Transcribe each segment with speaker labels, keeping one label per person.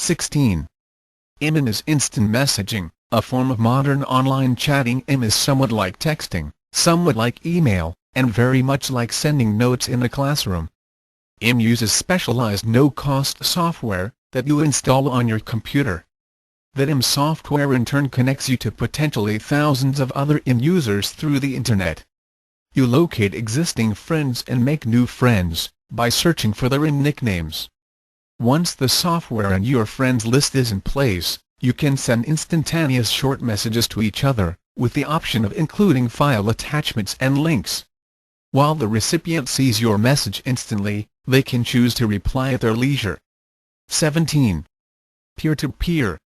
Speaker 1: 16. IM is instant messaging, a form of modern online chatting. IM is somewhat like texting, somewhat like email, and very much like sending notes in a classroom. IM uses specialized no-cost software that you install on your computer. That IM software in turn connects you to potentially thousands of other IM users through the internet. You locate existing friends and make new friends by searching for their IM nicknames. Once the software and your friends list is in place, you can send instantaneous short messages to each other, with the option of including file attachments and links. While the recipient sees your message instantly, they can choose to reply at their leisure. 17. Peer-to-peer.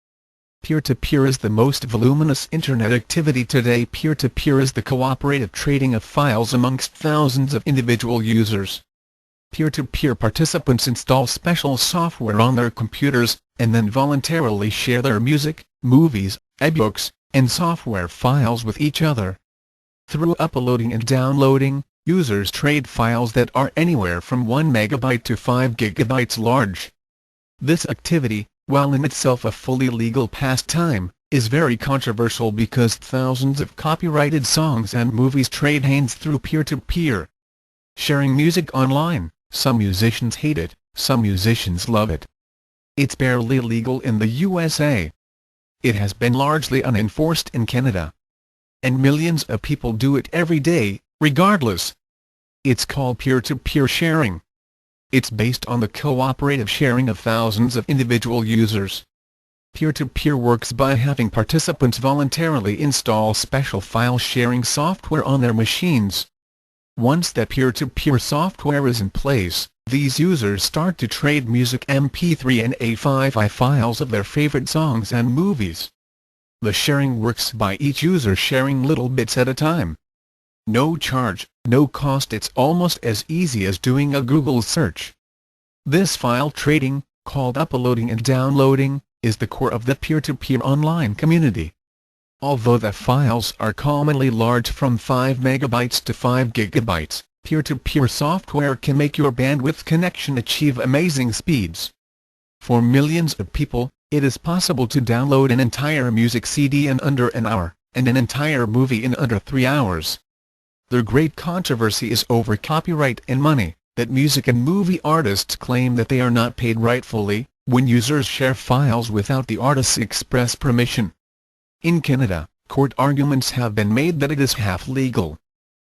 Speaker 1: Peer-to-peer is the most voluminous internet activity today. Peer-to-peer is the cooperative trading of files amongst thousands of individual users. Peer-to-peer participants install special software on their computers, and then voluntarily share their music, movies, ebooks, and software files with each other. Through uploading and downloading, users trade files that are anywhere from 1 megabyte to 5 gigabytes large. This activity, while in itself a fully legal pastime, is very controversial because thousands of copyrighted songs and movies trade hands through peer-to-peer. Sharing music online, some musicians hate it, some musicians love it. It's barely legal in the USA. It has been largely unenforced in Canada. And millions of people do it every day, regardless. It's called peer-to-peer sharing. It's based on the cooperative sharing of thousands of individual users. Peer-to-peer works by having participants voluntarily install special file sharing software on their machines. Once that peer-to-peer software is in place, these users start to trade music, MP3 and AVI files of their favorite songs and movies. The sharing works by each user sharing little bits at a time. No charge, no cost. It's almost as easy as doing a Google search. This file trading, called uploading and downloading, is the core of the peer-to-peer online community. Although the files are commonly large from 5 megabytes to 5 gigabytes, peer-to-peer software can make your bandwidth connection achieve amazing speeds. For millions of people, it is possible to download an entire music CD in under an hour, and an entire movie in under 3 hours. The great controversy is over copyright and money, that music and movie artists claim that they are not paid rightfully, when users share files without the artist's express permission. In Canada, court arguments have been made that it is half legal.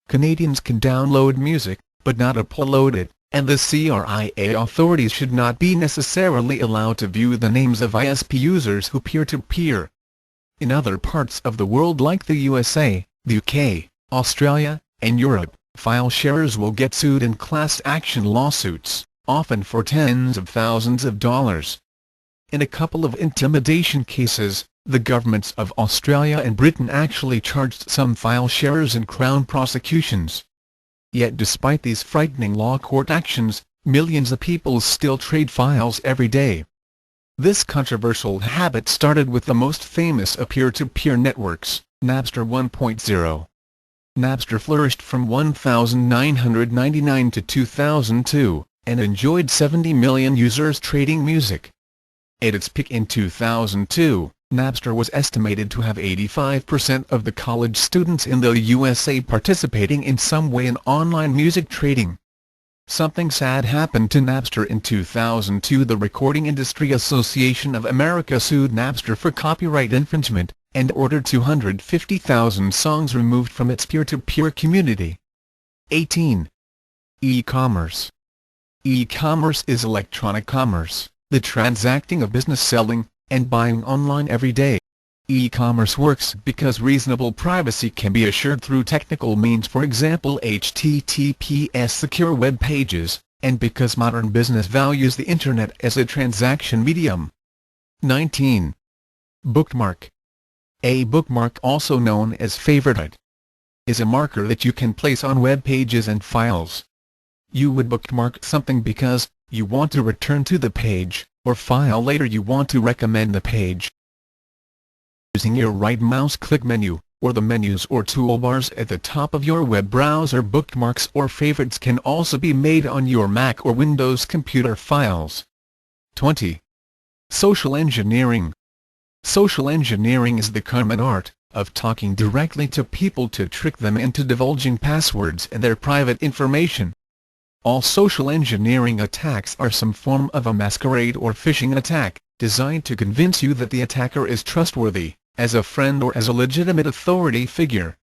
Speaker 1: Canadians can download music, but not upload it, and the CRIA authorities should not be necessarily allowed to view the names of ISP users who peer-to-peer. In other parts of the world like the USA, the UK, Australia, and Europe, file sharers will get sued in class action lawsuits, often for tens of thousands of dollars. In a couple of intimidation cases, the governments of Australia and Britain actually charged some file sharers in Crown prosecutions. Yet despite these frightening law court actions, millions of people still trade files every day. This controversial habit started with the most famous of peer-to-peer networks, Napster 1.0. Napster flourished from 1999 to 2002, and enjoyed 70 million users trading music. At its peak in 2002, Napster was estimated to have 85% of the college students in the USA participating in some way in online music trading. Something sad happened to Napster in 2002. The Recording Industry Association of America sued Napster for copyright infringement, and ordered 250,000 songs removed from its peer-to-peer community. 18. E-commerce. E-commerce is electronic commerce, the transacting of business, selling and buying online every day. E-commerce works because reasonable privacy can be assured through technical means, for example HTTPS secure web pages, and because modern business values the Internet as a transaction medium. 19. Bookmark. A bookmark, also known as favorite, is a marker that you can place on web pages and files. You would bookmark something because you want to return to the page, or file later you want to recommend the page. Using your right mouse click menu, or the menus or toolbars at the top of your web browser, bookmarks or favorites can also be made on your Mac or Windows computer files. 20. Social engineering. Social engineering is the common art of talking directly to people to trick them into divulging passwords and their private information. All social engineering attacks are some form of a masquerade or phishing attack, designed to convince you that the attacker is trustworthy, as a friend or as a legitimate authority figure.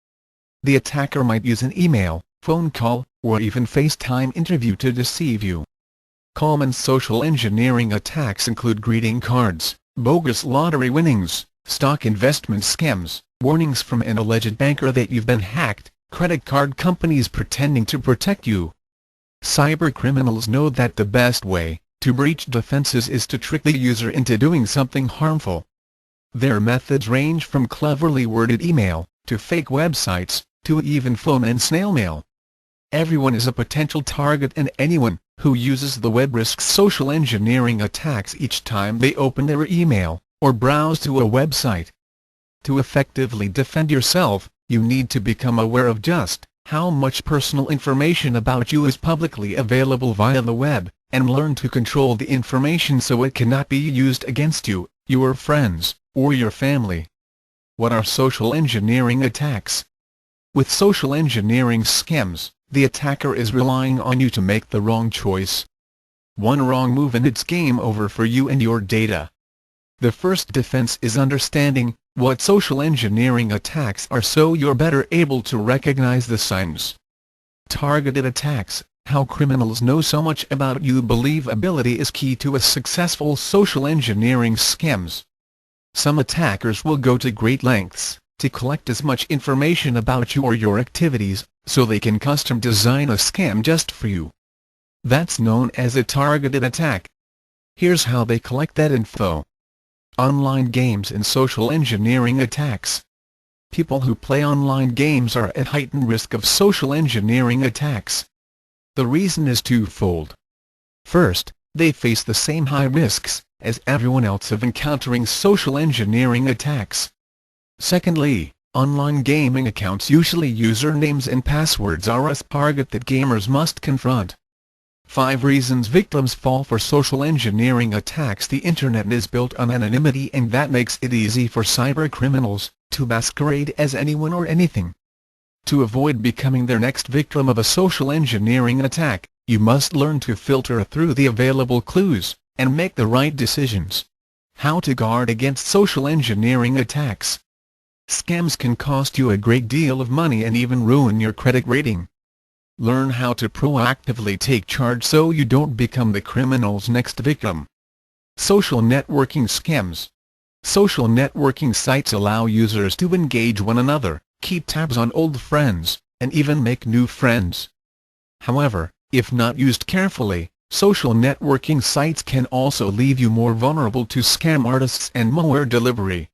Speaker 1: The attacker might use an email, phone call, or even FaceTime interview to deceive you. Common social engineering attacks include greeting cards, bogus lottery winnings, stock investment scams, warnings from an alleged banker that you've been hacked, credit card companies pretending to protect you. Cybercriminals know that the best way to breach defenses is to trick the user into doing something harmful. Their methods range from cleverly worded email, to fake websites, to even phone and snail mail. Everyone is a potential target, and anyone who uses the web risks social engineering attacks each time they open their email or browse to a website. To effectively defend yourself, you need to become aware of just how much personal information about you is publicly available via the web, and learn to control the information so it cannot be used against you, your friends, or your family. What are social engineering attacks? With social engineering scams, the attacker is relying on you to make the wrong choice. One wrong move and it's game over for you and your data. The first defense is understanding what social engineering attacks are so you're better able to recognize the signs. Targeted attacks. How criminals know so much about you. Believability is key to a successful social engineering scams. Some attackers will go to great lengths to collect as much information about you or your activities, so they can custom design a scam just for you. That's known as a targeted attack. Here's how they collect that info. Online games and social engineering attacks. People who play online games are at heightened risk of social engineering attacks. The reason is twofold. First, they face the same high risks as everyone else of encountering social engineering attacks. Secondly, online gaming accounts, usually usernames and passwords, are a target that gamers must confront. 5 reasons victims fall for social engineering attacks. The internet is built on anonymity, and that makes it easy for cybercriminals to masquerade as anyone or anything. To avoid becoming their next victim of a social engineering attack, you must learn to filter through the available clues and make the right decisions. How to guard against social engineering attacks. Scams can cost you a great deal of money and even ruin your credit rating. Learn how to proactively take charge so you don't become the criminal's next victim. Social networking scams. Social networking sites allow users to engage one another, keep tabs on old friends, and even make new friends. However, if not used carefully, social networking sites can also leave you more vulnerable to scam artists and malware delivery.